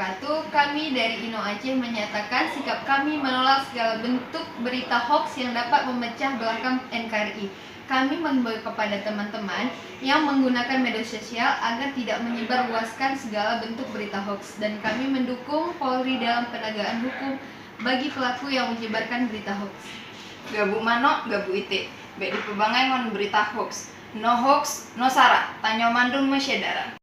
wabarakatuh. Kami dari Ino Aceh menyatakan sikap kami menolak segala bentuk berita hoax yang dapat memecah belahkan NKRI. Kami menghimbau kepada teman-teman yang menggunakan media sosial agar tidak menyebarluaskan segala bentuk berita hoax, dan kami mendukung Polri dalam penegakan hukum bagi pelaku yang menyebarkan berita hoax. Gabu mano, gabu ite, bek di pebangai ngon berita hoax. No hoax, no sara, tanyo mandum mesyedara.